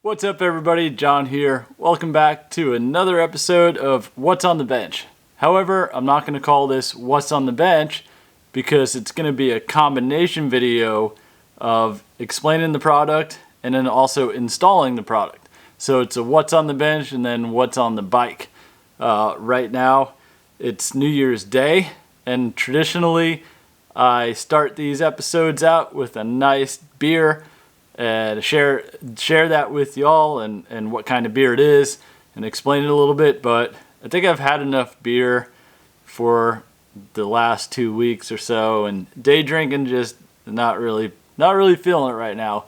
What's up everybody, John here. Welcome back to another episode of What's on the Bench. However, I'm not going to call this What's on the Bench because it's going to be a combination video of explaining the product and then also installing the product. So it's a What's on the Bench and then What's on the Bike. Right now it's New Year's Day, and traditionally I start these episodes out with a nice beer and share that with y'all and what kind of beer it is and explain it a little bit. But I think I've had enough beer for the last 2 weeks or so, and day drinking just not really feeling it right now.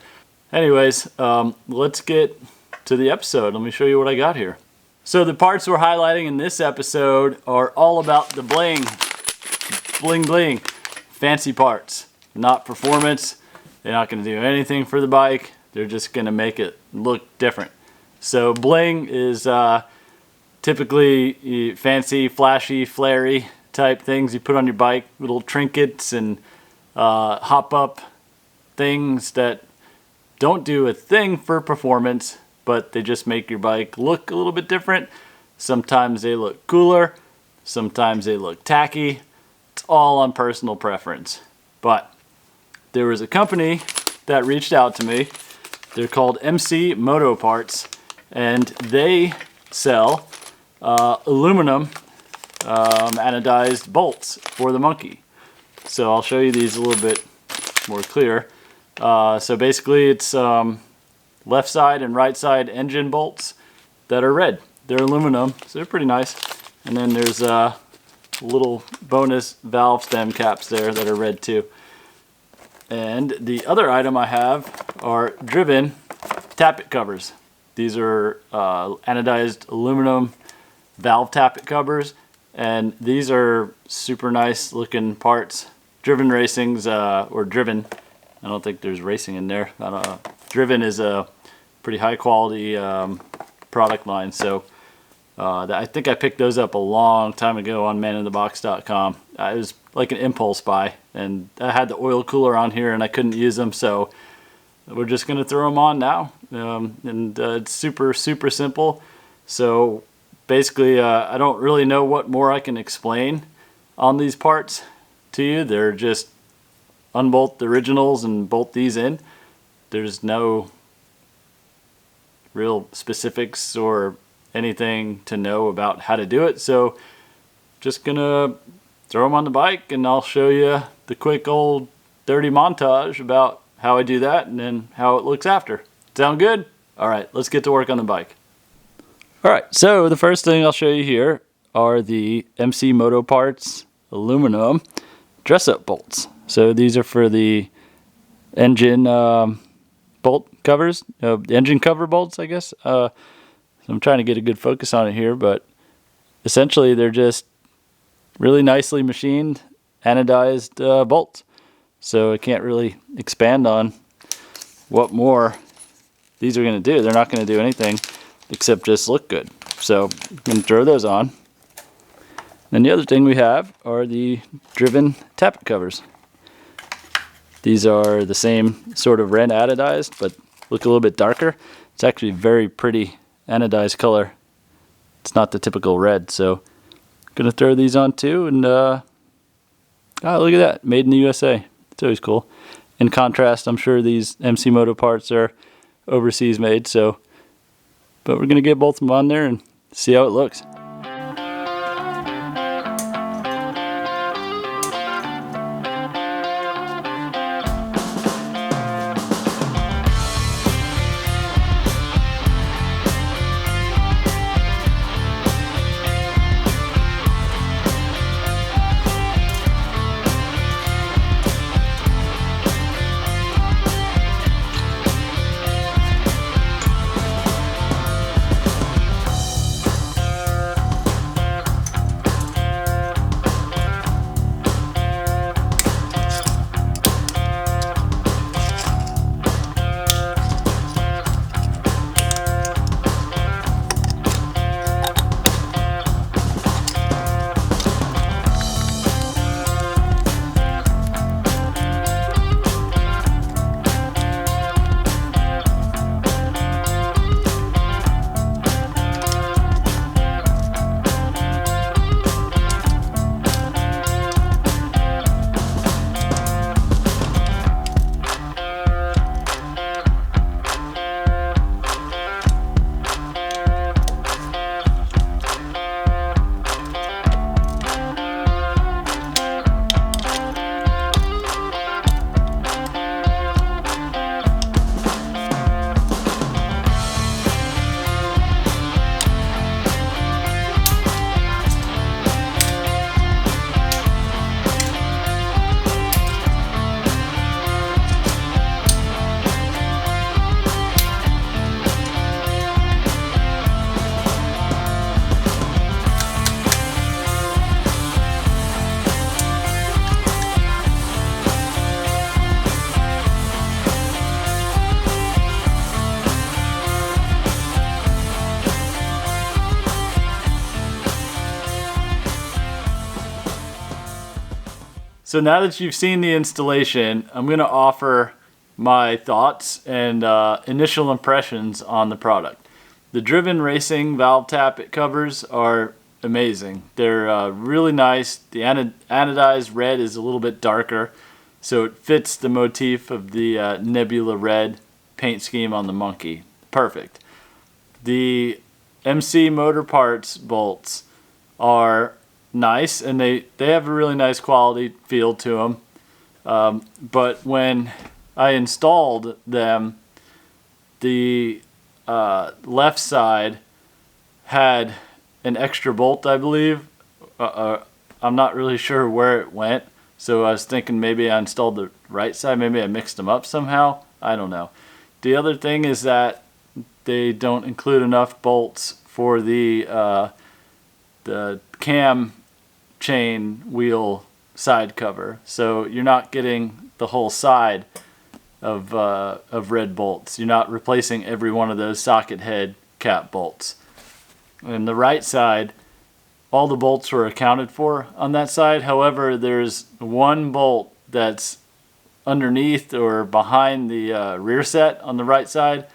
Anyways, let's get to the episode. Let me show you what I got here. So the parts we're highlighting in this episode are all about the Bling fancy parts, not performance. They're not going to do anything for the bike. They're just going to make it look different. So Bling is typically fancy, flashy, flary type things you put on your bike, little trinkets and hop-up things that don't do a thing for performance, but they just make your bike look a little bit different. Sometimes they look cooler, sometimes they look tacky. It's all on personal preference. But there was a company that reached out to me. They're called MC Motoparts, and they sell aluminum anodized bolts for the monkey. So I'll show you these a little bit more clear. So basically it's left side and right side engine bolts that are red. They're aluminum, so they're pretty nice. And then there's little bonus valve stem caps there that are red too. And the other item I have are driven tappet covers. These are anodized aluminum valve tappet covers, and these are super nice looking parts. Driven Racing's, or Driven, I don't think there's racing in there. Driven is a pretty high quality product line, so I think I picked those up a long time ago on maninthebox.com. It was like an impulse buy, and I had the oil cooler on here and I couldn't use them, so we're just going to throw them on now. It's super simple. So basically I don't really know what more I can explain on these parts to you. They're just unbolt the originals and bolt these in. There's no real specifics or anything to know about how to do it, so just gonna throw them on the bike and I'll show you the quick old dirty montage about how I do that and then how it looks after. Sound good? Alright, let's get to work on the bike. Alright, so the first thing I'll show you here are the MC Motoparts aluminum dress-up bolts. So these are for the engine bolt covers, engine cover bolts, I guess. So I'm trying to get a good focus on it here, but essentially they're just really nicely machined anodized bolts. So I can't really expand on what more these are going to do. They're not going to do anything except just look good. So I'm going to throw those on. Then the other thing we have are the Driven tappet covers. These are the same sort of red anodized, but look a little bit darker. It's actually very pretty anodized color. It's not the typical red, so I'm gonna throw these on too. And look at that, made in the USA. It's always cool. In contrast, I'm sure these MC Moto parts are overseas made, so but we're gonna get both of them on there and see how it looks. So now that you've seen the installation, I'm going to offer my thoughts and initial impressions on the product. The driven racing valve tappet covers are amazing. They're really nice. The anodized red is a little bit darker, so it fits the motif of the nebula red paint scheme on the monkey. Perfect. The MC Motoparts bolts are nice, and they have a really nice quality feel to them. But when I installed them, the left side had an extra bolt, I believe. I'm not really sure where it went, so I was thinking maybe I installed the right side. Maybe I mixed them up somehow. I don't know. The other thing is that they don't include enough bolts for the cam chain wheel side cover, so you're not getting the whole side of red bolts. You're not replacing every one of those socket head cap bolts. And the right side, all the bolts were accounted for on that side. However, there's one bolt that's underneath or behind the rear set on the right side,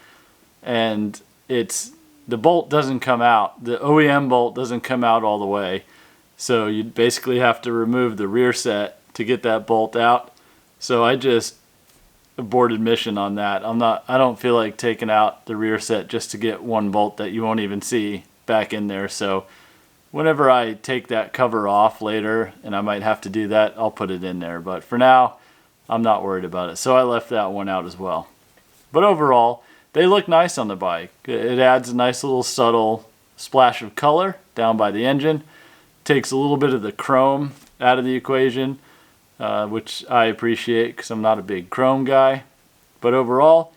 and the bolt doesn't come out. The OEM bolt doesn't come out all the way, so you basically have to remove the rear set to get that bolt out. So I just aborted mission on that. I don't feel like taking out the rear set just to get one bolt that you won't even see back in there. So whenever I take that cover off later, and I might have to do that, I'll put it in there. But for now, I'm not worried about it. So I left that one out as well. But overall, they look nice on the bike. It adds a nice little subtle splash of color down by the engine. Takes a little bit of the chrome out of the equation, which I appreciate because I'm not a big chrome guy. But overall,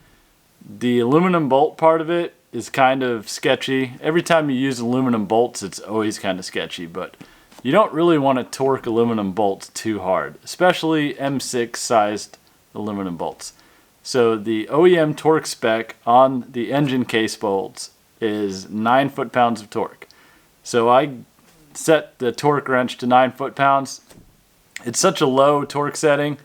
the aluminum bolt part of it is kind of sketchy. Every time you use aluminum bolts, it's always kind of sketchy, but you don't really want to torque aluminum bolts too hard, especially M6 sized aluminum bolts. So the OEM torque spec on the engine case bolts is 9 foot-pounds of torque. So I set the torque wrench to 9 foot-pounds. It's such a low torque setting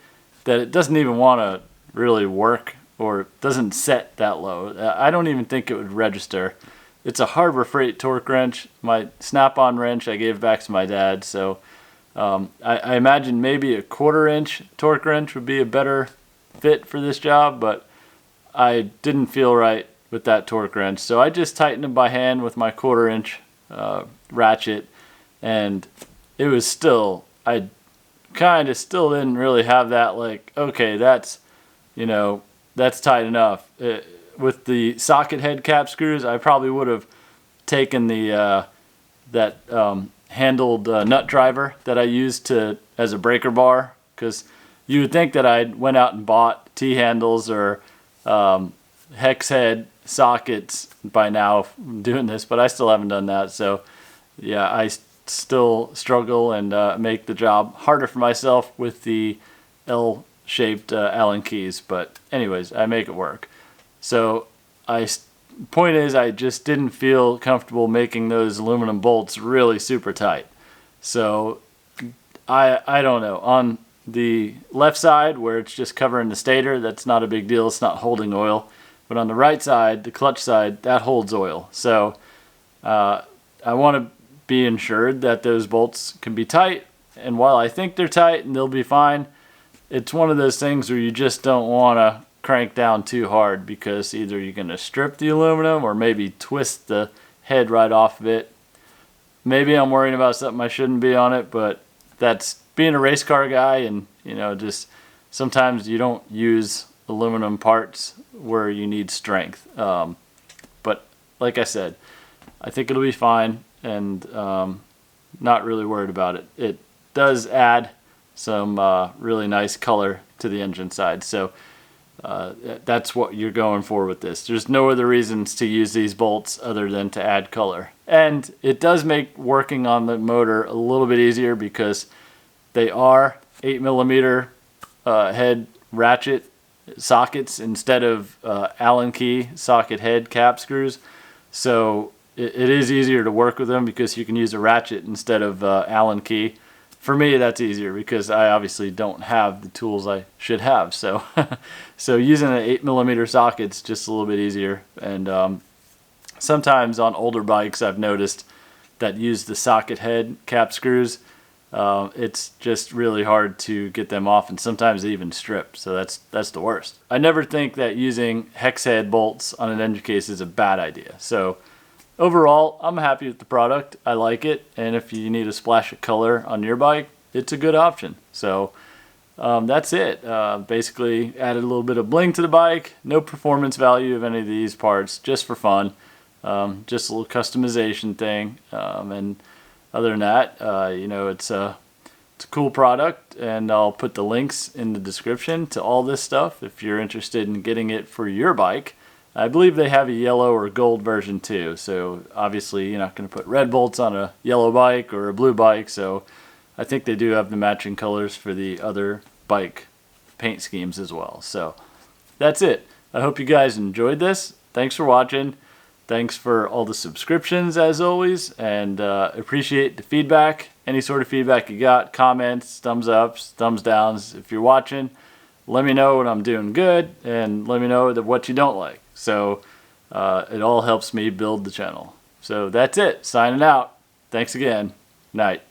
that it doesn't even want to really work, or doesn't set that low. I don't even think it would register. It's a Harbor Freight torque wrench. My snap-on wrench I gave back to my dad, so I imagine maybe a 1/4 inch torque wrench would be a better fit for this job, but I didn't feel right with that torque wrench, so I just tightened it by hand with my 1/4 inch ratchet, and it was still, I kind of still didn't really have that, like, okay, that's, that's tight enough. With the socket head cap screws, I probably would have taken the handled nut driver that I used as a breaker bar, because you would think that I went out and bought T-handles or hex head sockets by now doing this, but I still haven't done that. So yeah, I still struggle and make the job harder for myself with the L-shaped Allen keys, but anyways, I make it work. So point is, I just didn't feel comfortable making those aluminum bolts really super tight. So I don't know. On the left side, where it's just covering the stator, that's not a big deal. It's not holding oil. But on the right side, the clutch side, that holds oil. So I want to be ensured that those bolts can be tight. And while I think they're tight and they'll be fine, it's one of those things where you just don't want to crank down too hard, because either you're going to strip the aluminum or maybe twist the head right off of it. Maybe I'm worrying about something I shouldn't be on it, but that's being a race car guy, and just sometimes you don't use aluminum parts where you need strength. But like I said, I think it'll be fine, and not really worried about it. It does add some really nice color to the engine side, so that's what you're going for with this. There's no other reasons to use these bolts other than to add color. And it does make working on the motor a little bit easier, because they are 8mm head ratchet sockets instead of Allen key socket head cap screws. So it is easier to work with them because you can use a ratchet instead of Allen key. for me, that's easier because I obviously don't have the tools I should have. So, so using an 8mm socket's just a little bit easier. And sometimes on older bikes, I've noticed that use the socket head cap screws. It's just really hard to get them off, and sometimes they even strip. So that's the worst. I never think that using hex head bolts on an engine case is a bad idea. So overall, I'm happy with the product. I like it, and if you need a splash of color on your bike, it's a good option. So that's it. Basically added a little bit of bling to the bike. No performance value of any of these parts, just for fun. Just a little customization thing. And other than that, you know, it's a cool product, and I'll put the links in the description to all this stuff if you're interested in getting it for your bike. I believe they have a yellow or gold version too, so obviously you're not going to put red bolts on a yellow bike or a blue bike, so I think they do have the matching colors for the other bike paint schemes as well. So that's it. I hope you guys enjoyed this. Thanks for watching. Thanks for all the subscriptions as always, and appreciate the feedback. Any sort of feedback you got, comments, thumbs ups, thumbs downs. If you're watching, let me know what I'm doing good, and let me know what you don't like. So it all helps me build the channel. So that's it. Signing out. Thanks again. Night.